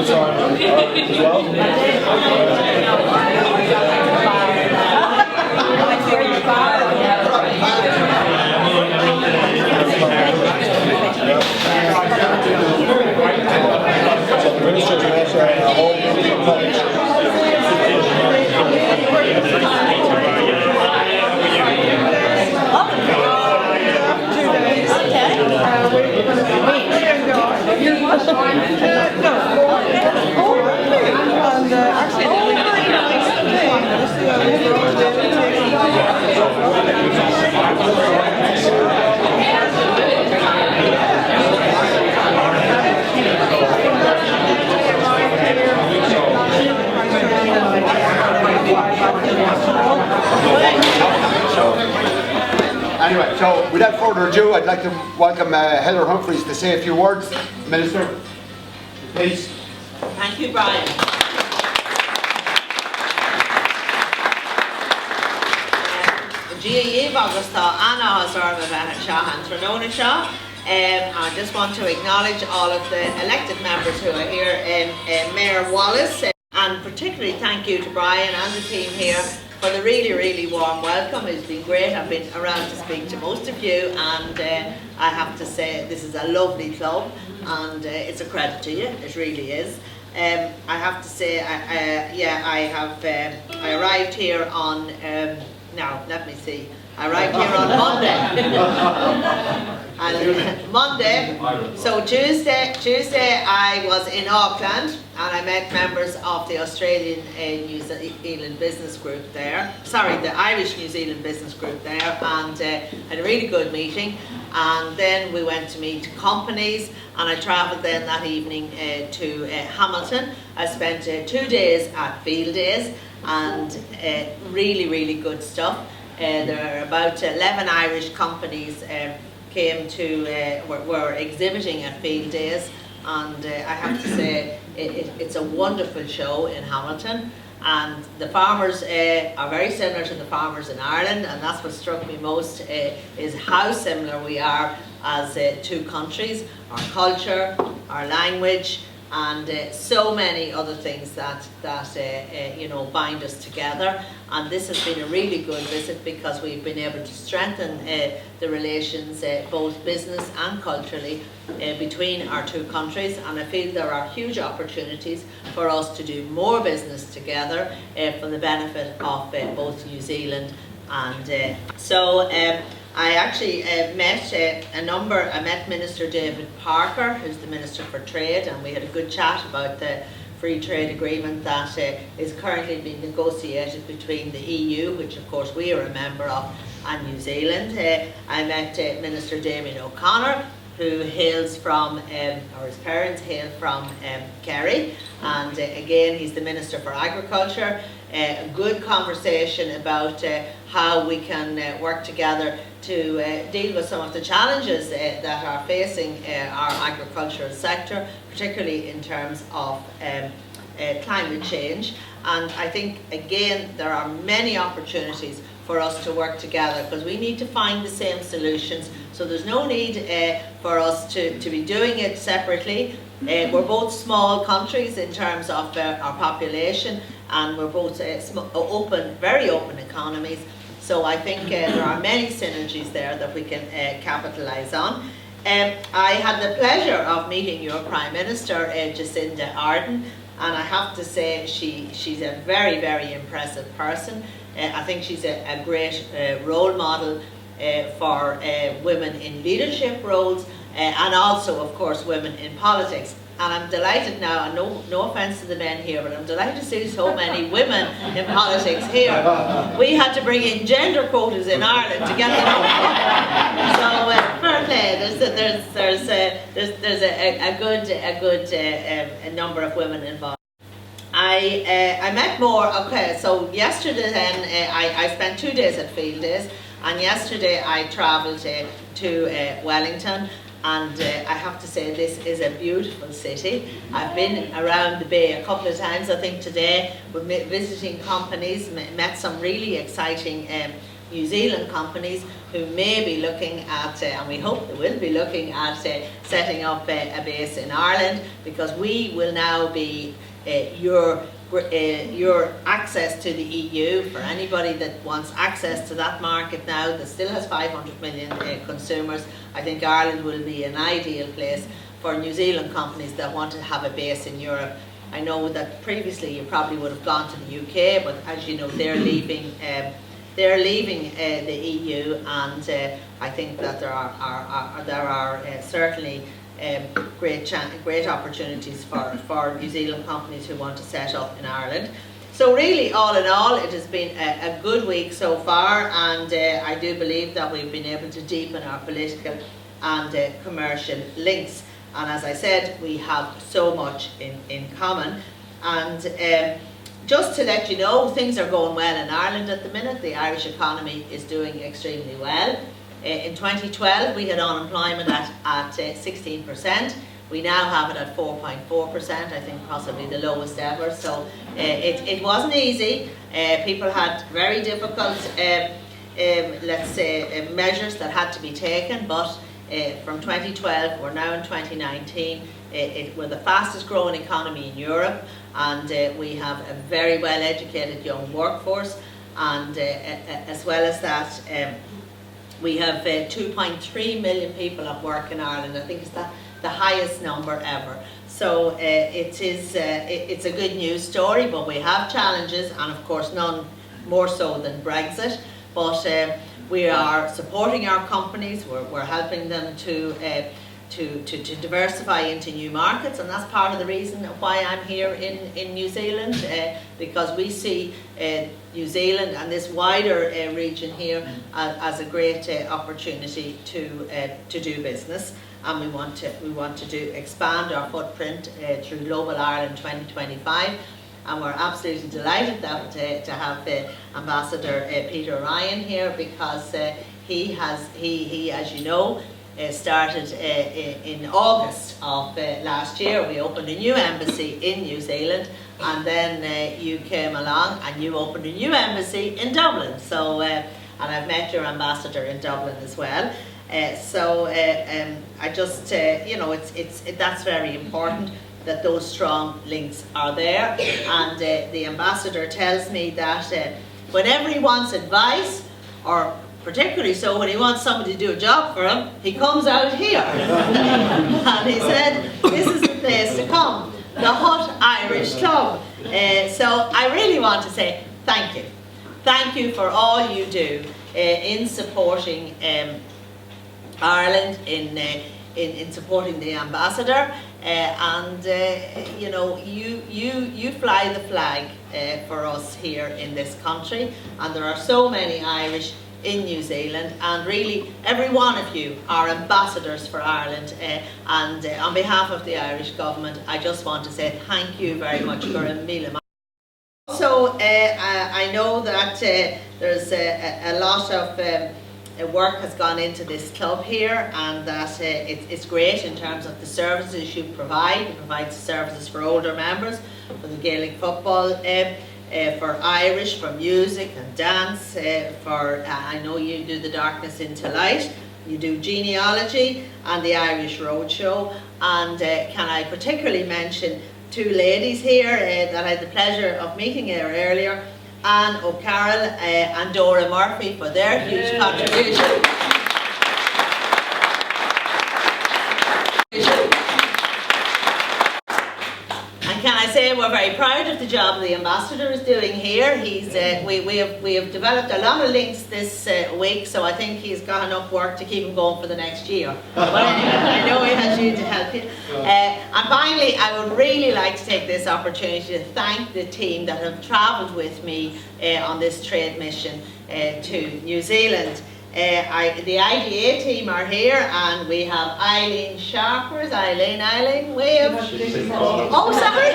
this on as well. So the minister's also a whole college. Anyway, so without further ado, I'd like to welcome Heather Humphreys to say a few words. Minister, please. Thank you, Brian. GAE Augustá Anna I just want to acknowledge all of the elected members who are here, Mayor Wallace, and particularly thank you to Brian and the team here for the really warm welcome. It's been great. I've been around to speak to most of you, and I have to say this is a lovely club, and it's a credit to you. It really is. I have to say, I arrived here on now. Let me see. I arrived here on Monday. And Monday, so Tuesday I was in Auckland and I met members of the Australian New Zealand business group there. Sorry, the Irish New Zealand business group there, and had a really good meeting. And then we went to meet companies, and I travelled then that evening to Hamilton. I spent 2 days at Field Days, and really good stuff. There are about 11 Irish companies came to, were exhibiting at Field Days, and I have to say it's a wonderful show in Hamilton, and the farmers are very similar to the farmers in Ireland, and that's what struck me most, is how similar we are as two countries, our culture, our language, and so many other things that you know, bind us together. And this has been a really good visit because we've been able to strengthen the relations, both business and culturally, between our two countries. And I feel there are huge opportunities for us to do more business together for the benefit of both New Zealand and I actually I met Minister David Parker, who's the Minister for Trade, and we had a good chat about the free trade agreement that is currently being negotiated between the EU, which of course we are a member of, and New Zealand. I met Minister Damien O'Connor, who hails from, or his parents hail from Kerry, and again he's the Minister for Agriculture. A good conversation about how we can work together to deal with some of the challenges that are facing our agricultural sector, particularly in terms of climate change. And I think again there are many opportunities for us to work together because we need to find the same solutions, so there's no need for us to be doing it separately. We're both small countries in terms of our population, and we're both very open economies. So I think there are many synergies there that we can capitalise on. I had the pleasure of meeting your Prime Minister, Jacinda Ardern, and I have to say she's a very impressive person. I think she's a great role model for women in leadership roles, and also of course women in politics. And I'm delighted now, and no offence to the men here, but I'm delighted to see so many women in politics here. We had to bring in gender quotas in Ireland to get them up. So fair play. There's a good number of women involved. I met more. Okay, so yesterday then I spent 2 days at Field Days, and yesterday I travelled to Wellington. And I have to say this is a beautiful city. I've been around the Bay a couple of times. I think today we're visiting companies, met some really exciting New Zealand companies who may be looking at, and we hope they will be looking at setting up a base in Ireland, because we will now be your access to the EU for anybody that wants access to that market now that still has 500 million consumers. I think Ireland will be an ideal place for New Zealand companies that want to have a base in Europe. I know that previously you probably would have gone to the UK, but as you know, they're leaving the EU, and I think that there are certainly great opportunities for New Zealand companies who want to set up in Ireland. So really, all in all, it has been a good week so far, and I do believe that we've been able to deepen our political and commercial links. And as I said, we have so much in common. And just to let you know, things are going well in Ireland at the minute. The Irish economy is doing extremely well. In 2012, we had unemployment at 16%. We now have it at 4.4%, I think possibly the lowest ever. So it wasn't easy. People had very difficult, let's say, measures that had to be taken, but from 2012, we're now in 2019, we're the fastest growing economy in Europe, and we have a very well educated young workforce, and as well as that, we have 2.3 million people at work in Ireland. I think it's the highest number ever. So it's a good news story, but we have challenges, and of course none more so than Brexit. But we are supporting our companies. We're helping them to diversify into new markets, and that's part of the reason why I'm here in New Zealand, because we see New Zealand and this wider region here as a great opportunity to do business, and we want to expand our footprint through Global Ireland 2025. And we're absolutely delighted that, to have Ambassador Peter Ryan here, because he, as you know, started in August of last year. We opened a new embassy in New Zealand, and then you came along and you opened a new embassy in Dublin. So, and I've met your ambassador in Dublin as well. I just, you know, that's very important, that those strong links are there. And the ambassador tells me that whenever he wants advice, or particularly so when he wants somebody to do a job for him, he comes out here. And he said, this is the place to come, the Hutt Irish Club. So I really want to say thank you. Thank you for all you do in supporting Ireland, in supporting the ambassador, and you know, you fly the flag for us here in this country, and there are so many Irish in New Zealand, and really every one of you are ambassadors for Ireland, and on behalf of the Irish government, I just want to say thank you very much for a meal. Also, I know that there's a lot of work has gone into this club here, and that it's great in terms of the services you provide. You provide services for older members, for the Gaelic football, for Irish, for music and dance, I know you do the Darkness into Light, you do genealogy and the Irish Roadshow, and can I particularly mention two ladies here that I had the pleasure of meeting here earlier, Anne O'Carroll and Dora Murphy, for their huge contribution. And can I say we're very proud of the job the ambassador is doing here. We have developed a lot of links this week, so I think he's got enough work to keep him going for the next year. But anyway, I know he has you to help you. And finally, I would really like to take this opportunity to thank the team that have travelled with me on this trade mission to New Zealand. The IDA team are here, and we have Eileen Sharpers. Eileen, we have... Oh, sorry!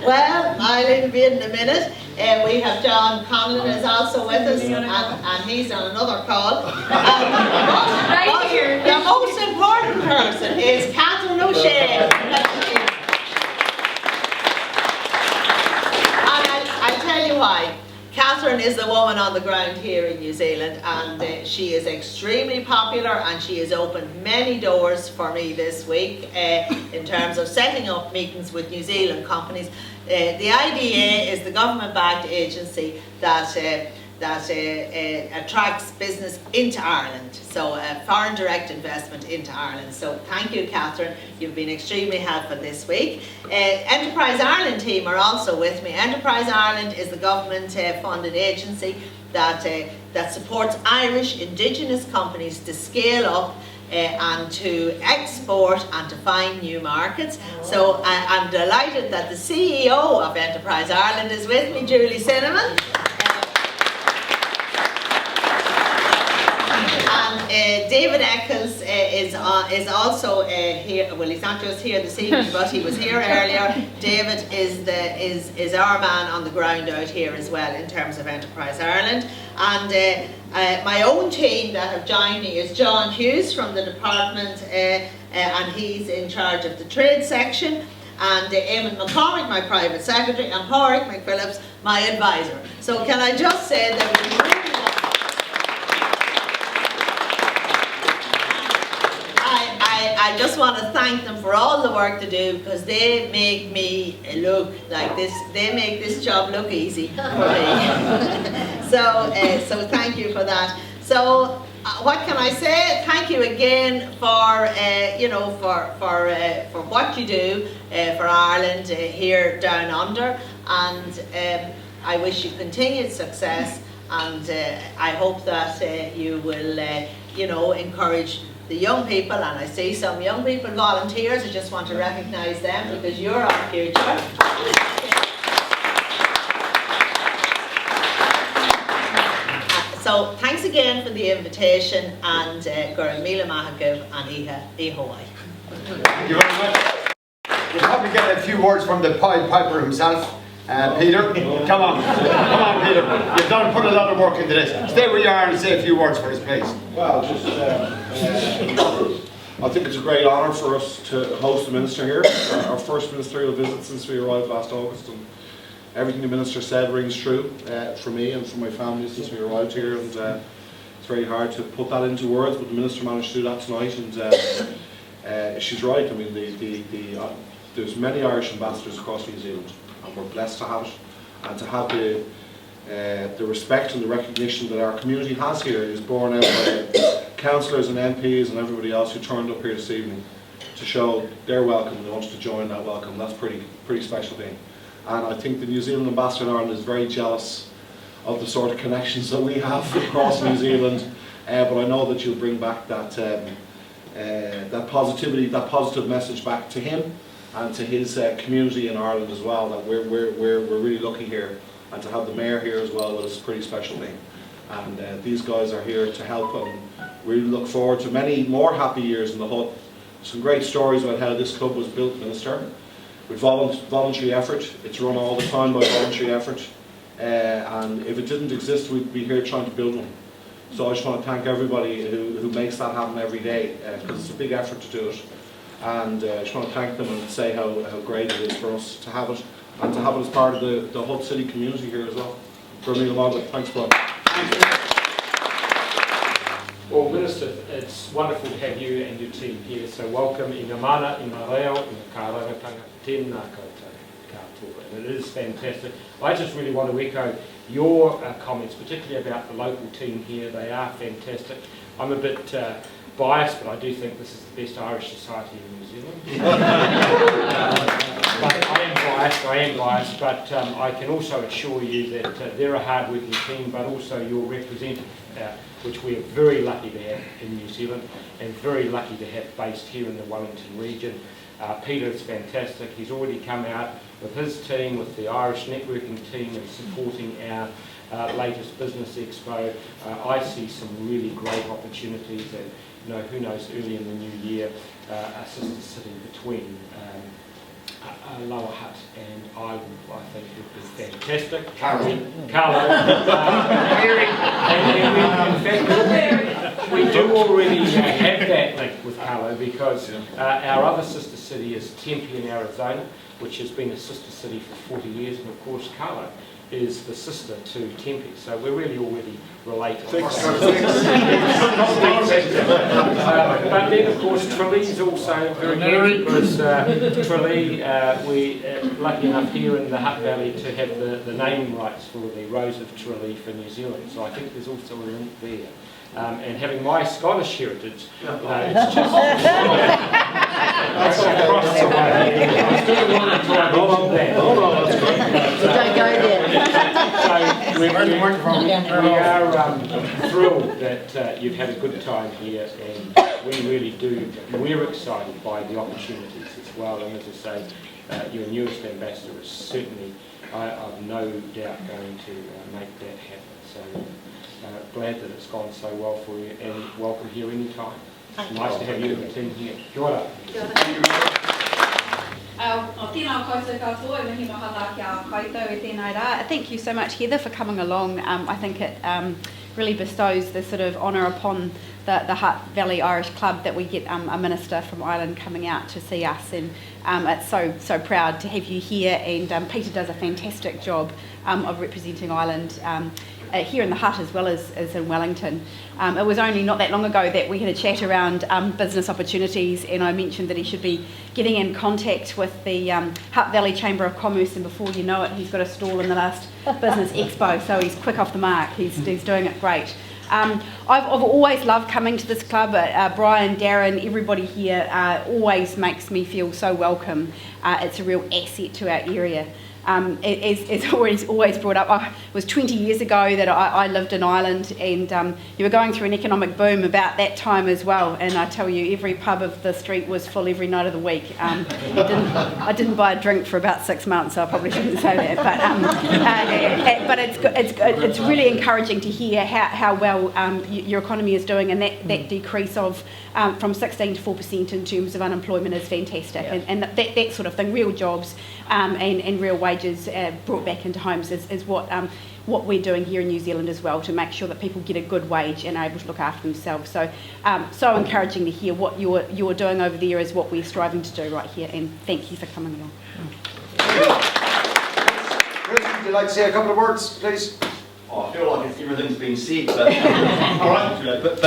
Well, Eileen will be in a minute. We have John Conlon is also with us, and he's on another call. The most important person is Catherine O'Shea. And I'll tell you why. Catherine is the woman on the ground here in New Zealand, and she is extremely popular, and she has opened many doors for me this week in terms of setting up meetings with New Zealand companies. The IDA is the government-backed agency that attracts business into Ireland, so foreign direct investment into Ireland. So thank you, Catherine, you've been extremely helpful this week. Enterprise Ireland team are also with me. Enterprise Ireland is the government funded agency that supports Irish Indigenous companies to scale up and to export and to find new markets. So I'm delighted that the CEO of Enterprise Ireland is with me, Julie Cinnamon. David Eccles is also here. Well, he's not just here this evening, but he was here earlier. David is our man on the ground out here as well in terms of Enterprise Ireland. And my own team that have joined me is John Hughes from the department, and he's in charge of the trade section. And Eamon McCormick, my private secretary, and Pádraig McPhillips, my advisor. So can I just say that we really I just want to thank them for all the work they do, because they make me look like this. They make this job look easy for me. So thank you for that. So what can I say? Thank you again for for what you do for Ireland here down under, and I wish you continued success. And I hope that you will encourage the young people, and I see some young people, volunteers. I just want to recognise them because you're our future. So thanks again for the invitation, and Gura Mila Mahagav and Iha Hawaii. Thank you very much. We'll probably get a few words from the Pied Piper himself. Peter, come on, Peter. You've put a lot of work into this. Stay where you are and say a few words for us, please. Well, just I think it's a great honour for us to host the Minister here. Our first ministerial visit since we arrived last August, and everything the Minister said rings true for me and for my family since we arrived here. And it's very hard to put that into words, but the Minister managed to do that tonight. And she's right. I mean, there's many Irish ambassadors across New Zealand, and we're blessed to have it, and to have the respect and the recognition that our community has here is borne out by councillors and MPs and everybody else who turned up here this evening to show their welcome and they wanted to join that welcome. That's pretty special thing. And I think the New Zealand ambassador in Ireland is very jealous of the sort of connections that we have across New Zealand, but I know that you'll bring back that positivity, that positive message back to him and to his community in Ireland as well, that we're really lucky here, and to have the Mayor here as well is a pretty special thing. And these guys are here to help, and we look forward to many more happy years in the Hutt. Some great stories about how this club was built, Minister, with voluntary effort. It's run all the time by voluntary effort, and if it didn't exist, we'd be here trying to build one. So I just want to thank everybody who makes that happen every day, because it's a big effort to do it. And I just want to thank them and say how great it is for us to have it, and to have it as part of the Hutt City community here as well. Thanks, Brian. Well, Minister, it's wonderful to have you and your team here. So welcome i ngā mana, i ngā reo, i ngā kārangatanga, tēnā koutou katoa. And it is fantastic. I just really want to echo your comments, particularly about the local team here. They are fantastic. I'm a bit biased, but I do think this is the best Irish society in New Zealand. But I am biased, but I can also assure you that they're a hard-working team, but also your representative, which we are very lucky to have in New Zealand, and very lucky to have based here in the Wellington region. Peter is fantastic. He's already come out with his team, with the Irish networking team, and supporting our latest business expo. I see some really great opportunities, and who knows, early in the new year, a sister city between Lower Hutt and Ireland, I think would be fantastic. Carlo. In fact, we do already have that link with Carlo, because our other sister city is Tempe in Arizona. which has been a sister city for 40 years, and of course Carlo is the sister to Tempe, so we're really already related. But then of course Tralee is also very good, because Tralee, we're lucky enough here in the Hutt Valley to have the naming rights for the Rose of Tralee for New Zealand, so I think there's also a link there. And having my Scottish heritage, it's just across the way. I still wanted to mention that. No, that's great. Don't go there. So we are thrilled that you've had a good time here, and we really do. We're excited by the opportunities as well. And as I say, your newest ambassador is certainly, I've no doubt, going to make that happen. So glad that it's gone so well for you, and welcome here anytime. Nice to have you and the team here. Kia ora. Thank you so much, Heather, for coming along. I think it really bestows the sort of honour upon the Hutt Valley Irish Club that we get a minister from Ireland coming out to see us, and it's so proud to have you here, and Peter does a fantastic job of representing Ireland here in the Hutt as well as in Wellington. It was only not that long ago that we had a chat around business opportunities, and I mentioned that he should be getting in contact with the Hutt Valley Chamber of Commerce, and before you know it, he's got a stall in the last Business Expo, so he's quick off the mark. He's doing it great. I've always loved coming to this club. Brian, Darren, everybody here always makes me feel so welcome. It's a real asset to our area. It's always brought up. It was 20 years ago that I lived in Ireland, and you were going through an economic boom about that time as well, and I tell you, every pub of the street was full every night of the week. I didn't buy a drink for about 6 months, so I probably shouldn't say that, but it's really encouraging to hear how well your economy is doing, and that decrease of from 16 to 4% in terms of unemployment is fantastic, and that sort of thing, real jobs and real wages brought back into homes is what we're doing here in New Zealand as well, to make sure that people get a good wage and are able to look after themselves. So encouraging to hear what you're doing over there is what we're striving to do right here, and thank you for coming along. Chris, would you like to say a couple of words, please? Oh, I feel like everything's been said, but all right. But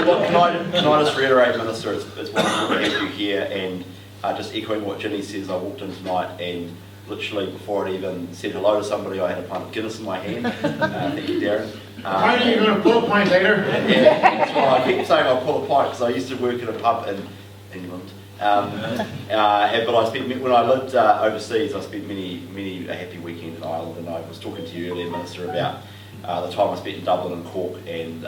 what, can I just reiterate, Minister? It's wonderful to have you here, and just echoing what Ginny says. I walked in tonight, and literally before I'd even said hello to somebody, I had a pint of Guinness in my hand. Thank you, Darren. Apparently you're going to pull a pint later. Yeah, that's why I keep saying I'll pull a pint, because I used to work at a pub in England. But I spent, when I lived overseas, I spent many a happy weekend in Ireland, and I was talking to you earlier, Minister, about the time I spent in Dublin and Cork, and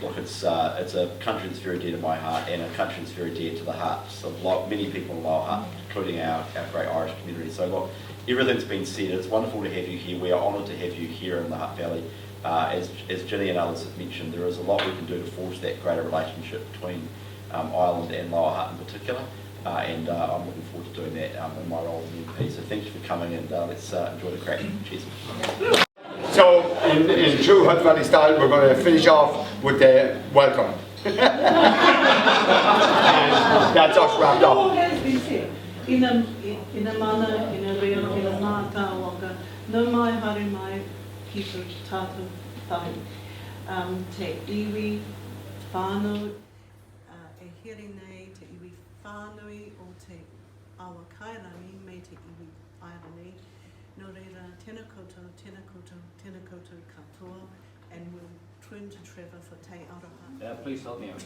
look, it's a country that's very dear to my heart, and a country that's very dear to the hearts of many people in Lower Hutt, including our great Irish community. So look, everything's been said. It's wonderful to have you here. We are honoured to have you here in the Hutt Valley. As Ginny and others have mentioned, there is a lot we can do to forge that greater relationship between Ireland and Lower Hutt in particular, and I'm looking forward to doing that in my role as an MP. So thank you for coming, and let's enjoy the crack. Cheers. So, in true Hutt Valley style, we're going to finish off with the welcome. And that's us wrapped up. And we'll turn to Trevor for Te Aroha. Please help me out.